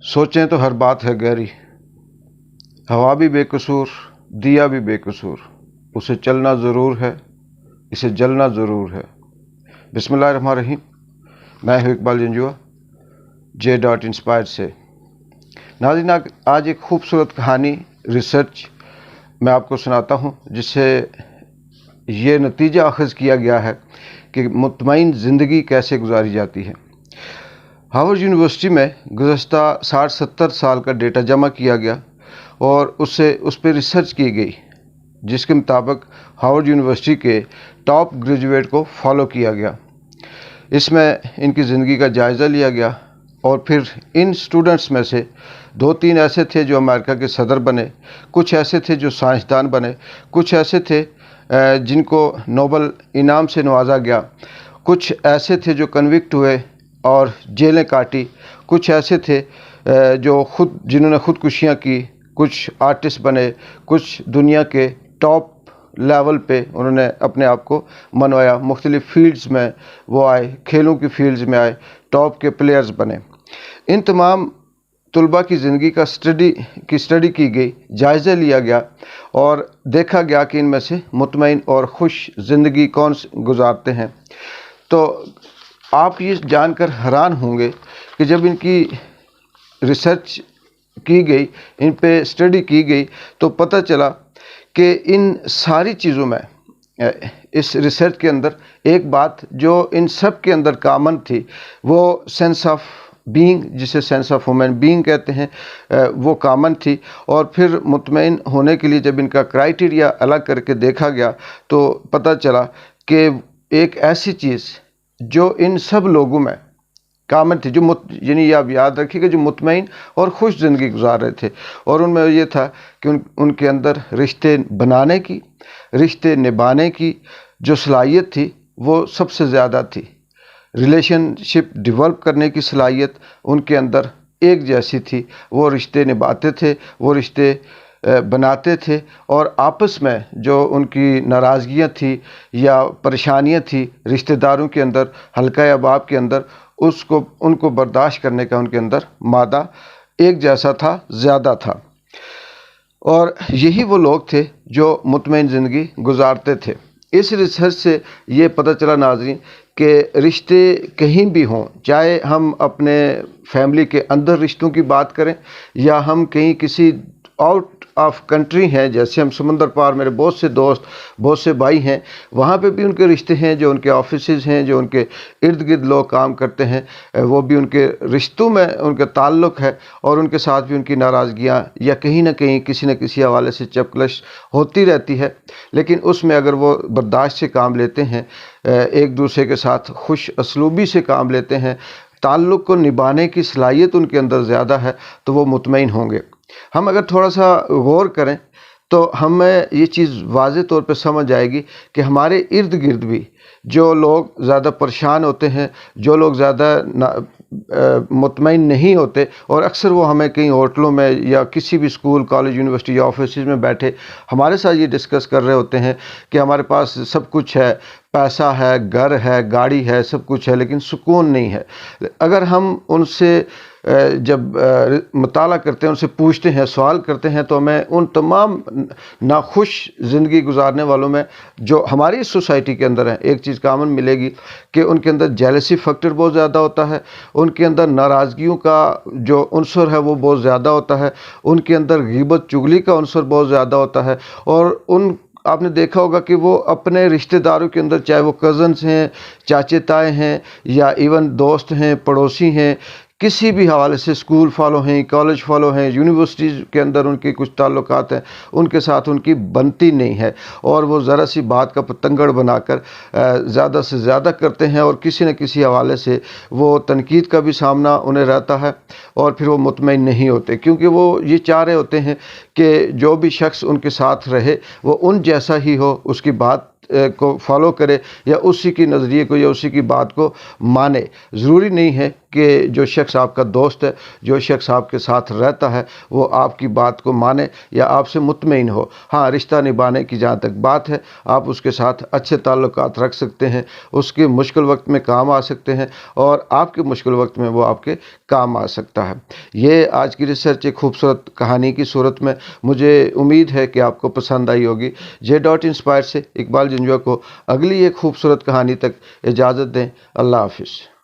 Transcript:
सोचें तो हर बात है गहरी, हवा भी बेकसूर, दिया भी बेकसूर, उसे चलना ज़रूर है, इसे जलना ज़रूर है। बिस्मिल्लाहिर्रहमानिर्रहीम। मैं हूँ इकबाल जंजुआ, J.Inspired से। नाज़रीन, आज एक खूबसूरत कहानी रिसर्च मैं आपको सुनाता हूँ, जिससे ये नतीजा अख़ज़ किया गया है कि मुतमईन ज़िंदगी कैसे गुजारी जाती है। हार्वर्ड यूनिवर्सिटी में गुज़श्ता 60-70 साल का डेटा जमा किया गया और उस पर रिसर्च की गई, जिसके मुताबिक हार्वर्ड यूनिवर्सिटी के टॉप ग्रेजुएट को फॉलो किया गया। इसमें इनकी ज़िंदगी का जायज़ा लिया गया और फिर इन स्टूडेंट्स में से 2-3 ऐसे थे जो अमेरिका के सदर बने, कुछ ऐसे थे जो साइंसदान बने, कुछ ऐसे थे जिनको नोबल इनाम से नवाजा गया, कुछ ऐसे थे जो कन्विक्ट हुए और जेलें काटी, कुछ ऐसे थे जिन्होंने ख़ुदकुशियाँ की, कुछ आर्टिस्ट बने, कुछ दुनिया के टॉप लेवल पे उन्होंने अपने आप को मनवाया। मुख्तलिफ़ फील्ड्स में वो आए, खेलों की फील्ड्स में आए, टॉप के प्लेयर्स बने। इन तमाम तुलबा की ज़िंदगी का स्टडी की गई, जायज़ा लिया गया और देखा गया कि इनमें से मुतमईन और ख़ुश ज़िंदगी कौन गुजारते हैं। तो आप ये जानकर हैरान होंगे कि जब इनकी रिसर्च की गई, इन पे स्टडी की गई, तो पता चला कि इन सारी चीज़ों में इस रिसर्च के अंदर एक बात जो इन सब के अंदर कॉमन थी, वो सेंस ऑफ बीइंग, जिसे सेंस ऑफ ह्यूमन बीइंग कहते हैं, वो कॉमन थी। और फिर मुतमईन होने के लिए जब इनका क्राइटेरिया अलग करके देखा गया तो पता चला कि एक ऐसी चीज़ जो इन सब लोगों में कॉमन थी, यानी आप याद रखिएगा, जो मुतमईन और ख़ुश ज़िंदगी गुजार रहे थे, और उनमें ये था कि उनके अंदर रिश्ते बनाने की, रिश्ते निभाने की जो सलाहियत थी वो सबसे ज़्यादा थी। रिलेशनशिप डेवलप करने की सलाहियत उनके अंदर एक जैसी थी। वो रिश्ते निभाते थे, वो रिश्ते बनाते थे, और आपस में जो उनकी नाराज़गियाँ थी या परेशानियाँ थी रिश्तेदारों के अंदर, हल्का अहबाब के अंदर, उनको बर्दाश्त करने का उनके अंदर मादा एक जैसा था, ज़्यादा था। और यही वो लोग थे जो मुतमईन ज़िंदगी गुजारते थे। इस रिसर्च से ये पता चला नाज़रीन कि रिश्ते कहीं भी हों, चाहे हम अपने फैमिली के अंदर रिश्तों की बात करें या हम कहीं किसी आउट ऑफ कंट्री हैं, जैसे हम समंदर पार, मेरे बहुत से दोस्त, बहुत से भाई हैं, वहाँ पे भी उनके रिश्ते हैं, जो उनके ऑफिसेज हैं, जो उनके इर्द गिर्द लोग काम करते हैं, वो भी उनके रिश्तों में उनका ताल्लुक़ है, और उनके साथ भी उनकी नाराज़गियाँ या कहीं ना कहीं किसी न किसी हवाले से चपकलश होती रहती है। लेकिन उसमें अगर वो बर्दाश्त से काम लेते हैं, एक दूसरे के साथ खुश असलूबी से काम लेते हैं, ताल्लुक़ को निभाने की सलाहियत उनके अंदर ज़्यादा है, तो वो मुतमईन होंगे। हम अगर थोड़ा सा गौर करें तो हमें ये चीज़ वाज़े तौर पे समझ आएगी कि हमारे इर्द गिर्द भी जो लोग ज़्यादा परेशान होते हैं, जो लोग ज़्यादा मुतमईन नहीं होते, और अक्सर वो हमें कहीं होटलों में या किसी भी स्कूल, कॉलेज, यूनिवर्सिटी या ऑफिस में बैठे हमारे साथ ये डिस्कस कर रहे होते हैं कि हमारे पास सब कुछ है, पैसा है, घर है, गाड़ी है, सब कुछ है, लेकिन सुकून नहीं है। अगर हम उनसे जब मुताला करते हैं, उनसे पूछते हैं, सवाल करते हैं, तो हमें उन तमाम नाखुश ज़िंदगी गुजारने वालों में जो हमारी सोसाइटी के अंदर है, एक चीज़ कॉमन मिलेगी कि उनके अंदर जेलसी फैक्टर बहुत ज़्यादा होता है, उनके अंदर नाराज़गियों का जो उनसर है वो बहुत ज़्यादा होता है, उनके अंदर ग़ीबत चुगली का उनसर बहुत ज़्यादा होता है, और आपने देखा होगा कि वो अपने रिश्तेदारों के अंदर, चाहे वो कज़न्स हैं, चाचे ताए हैं, या इवन दोस्त हैं, पड़ोसी हैं, किसी भी हवाले से स्कूल फॉलो हैं, कॉलेज फॉलो हैं, यूनिवर्सिटीज़ के अंदर उनके कुछ ताल्लुकात हैं, उनके साथ उनकी बनती नहीं है, और वो ज़रा सी बात का पतंगड़ बनाकर ज़्यादा से ज़्यादा करते हैं, और किसी न किसी हवाले से वो तनकीद का भी सामना उन्हें रहता है, और फिर वो मुतमईन नहीं होते, क्योंकि वो ये चाह रहे होते हैं कि जो भी शख्स उनके साथ रहे वो उन जैसा ही हो, उसकी बात को फॉलो करे, या उसी की नज़रिए को या उसी की बात को माने। ज़रूरी नहीं है کہ جو شخص آپ کا دوست ہے، جو شخص آپ کے ساتھ رہتا ہے، وہ آپ کی بات کو مانے یا آپ سے مطمئن ہو۔ ہاں، رشتہ نبھانے کی جہاں تک بات ہے، آپ اس کے ساتھ اچھے تعلقات رکھ سکتے ہیں، اس کے مشکل وقت میں کام آ سکتے ہیں اور آپ کے مشکل وقت میں وہ آپ کے کام آ سکتا ہے۔ یہ آج کی ریسرچ ایک خوبصورت کہانی کی صورت میں مجھے امید ہے کہ آپ کو پسند آئی ہوگی۔ J.Inspire سے اقبال جنجوع کو اگلی ایک خوبصورت کہانی تک اجازت دیں۔ اللہ حافظ۔